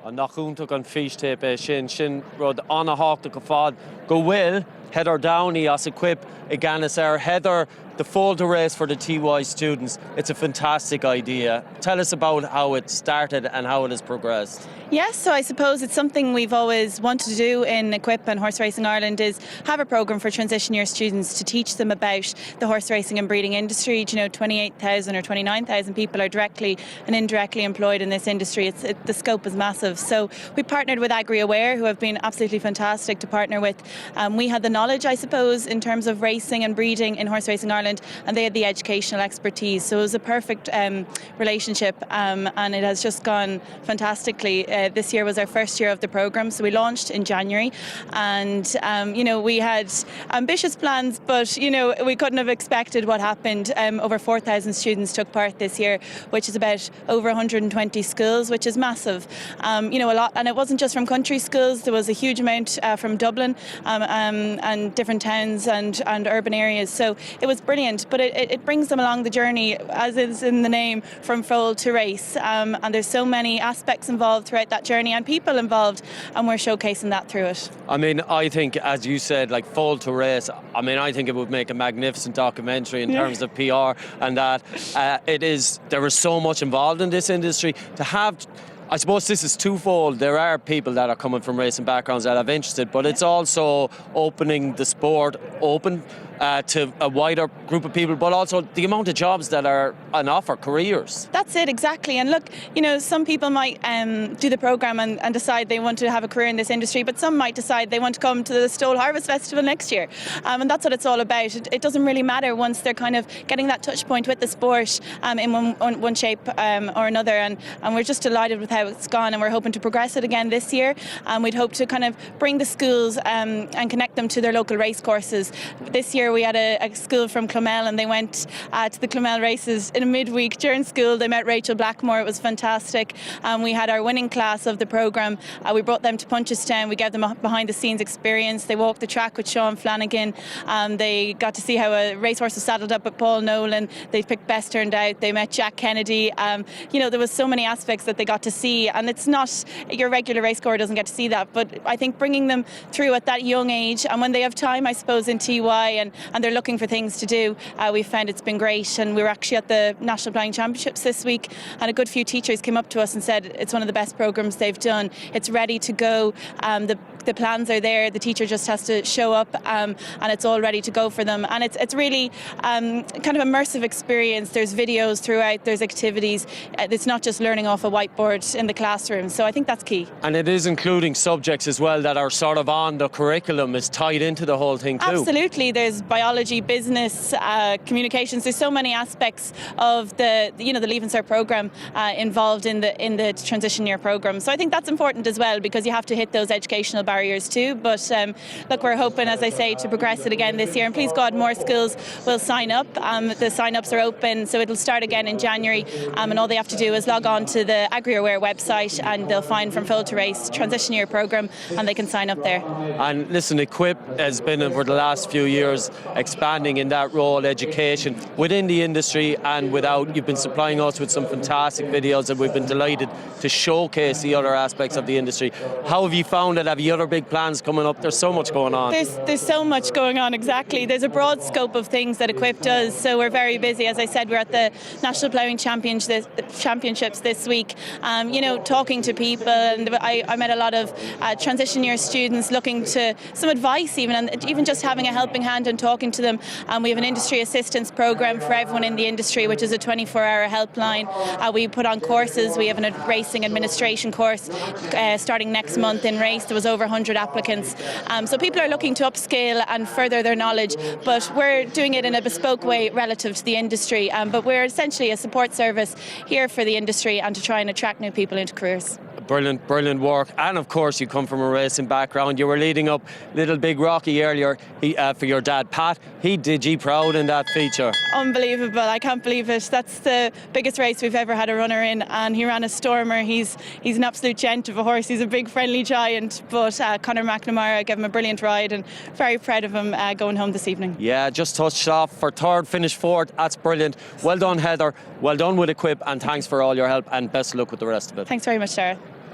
An nachúntaach an físte sin rud anna háachta go fád go bhfuil Heather Downey as Equuip I gceannas Heather, the Foal to race for the TY students. It's a fantastic idea. Tell us about how it started and how it has progressed. Yes, so I suppose it's something we've always wanted to do in Equuip and Horse Racing Ireland is have a programme for transition year students to teach them about the horse racing and breeding industry. You know, 28,000 or 29,000 people are directly and indirectly employed in this industry. The scope is massive. So we partnered with Agri Aware, who have been absolutely fantastic to partner with. We had the knowledge, I suppose, in terms of racing and breeding in Horse Racing Ireland, and they had the educational expertise. So it was a perfect relationship, and it has just gone fantastically. This year was our first year of the programme, so we launched in January, and we had ambitious plans, but we couldn't have expected what happened. Over 4,000 students took part this year, which is about over 120 schools, which is massive. A lot, and it wasn't just from country schools. There was a huge amount from Dublin and different towns and urban areas. So it was brilliant, but it brings them along the journey, as is in the name, from foal to race. And there's so many aspects involved throughout that journey and people involved, and we're showcasing that through it. I mean, I think, as you said, like Foal to race, I mean, I think it would make a magnificent documentary in terms of PR, and that there is so much involved in this industry. To have, I suppose this is twofold. There are people that are coming from racing backgrounds that have interested, but it's also opening the sport open to a wider group of people, but also the amount of jobs that are on offer, careers. That's it, exactly. And look, some people might do the programme and decide they want to have a career in this industry, but some might decide they want to come to the Stoll Harvest Festival next year. And that's what it's all about. It doesn't really matter once they're kind of getting that touch point with the sport in one shape or another. And we're just delighted with how it's gone, and we're hoping to progress it again this year. We'd hope to kind of bring the schools and connect them to their local race courses. This year we had a school from Clonmel, and they went to the Clonmel races in a midweek during school. They met Rachel Blackmore. It was fantastic. We had our winning class of the programme. We brought them to Punchestown. We gave them a behind-the-scenes experience. They walked the track with Sean Flanagan. They got to see how a racehorse was saddled up with Paul Nolan. They picked best turned out. They met Jack Kennedy. There was so many aspects that they got to see, and it's not your regular racegoer doesn't get to see that, but I think bringing them through at that young age, and when they have time, I suppose, in TY and they're looking for things to do, we've found it's been great. And we were actually at the National Ploughing Championships this week, and a good few teachers came up to us and said it's one of the best programmes they've done. It's ready to go. The plans are there. The teacher just has to show up, and it's all ready to go for them. And it's really kind of immersive experience. There's videos throughout. There's activities. It's not just learning off a whiteboard in the classroom. So I think that's key. And it is including subjects as well that are sort of on the curriculum, is tied into the whole thing too. Absolutely. There's biology, business, communications. There's so many aspects of the Leave and Cert programme involved in the transition year programme. So I think that's important as well, because you have to hit those educational barriers too. But look, we're hoping, as I say, to progress it again this year. And please God, more schools will sign up. The sign-ups are open, so it'll start again in January. And all they have to do is log on to the Agri Aware website, and they'll find From Foal to Race transition year programme, and they can sign up there. And listen, Equuip has been over the last few years expanding in that role, education within the industry and without. You've been supplying us with some fantastic videos, and we've been delighted to showcase the other aspects of the industry. How have you found it? Have you other big plans coming up? There's so much going on. There's so much going on, exactly. There's a broad scope of things that Equuip does, so we're very busy. As I said, we're at the National Ploughing Championships this week, talking to people, and I met a lot of transition year students looking to some advice even, and even just having a helping hand and talking to them. We have an industry assistance programme for everyone in the industry, which is a 24-hour helpline. We put on courses. We have a racing administration course starting next month in race. There was over 100 applicants. So people are looking to upscale and further their knowledge, but we're doing it in a bespoke way relative to the industry. But we're essentially a support service here for the industry and to try and attract new people into careers. Brilliant work. And of course, you come from a racing background. You were leading up Little Big Rocky earlier for your dad, Pat. He did you proud in that feature. Unbelievable. I can't believe it. That's the biggest race we've ever had a runner in, and he ran a stormer. He's an absolute gent of a horse. He's a big friendly giant, but Conor McNamara gave him a brilliant ride, and very proud of him going home this evening. Yeah, just touched off for third, finished fourth. That's brilliant. Well done, Heather. Well done with Equuip, and thanks for all your help, and best of luck with the rest of it. Thanks very much, Sarah.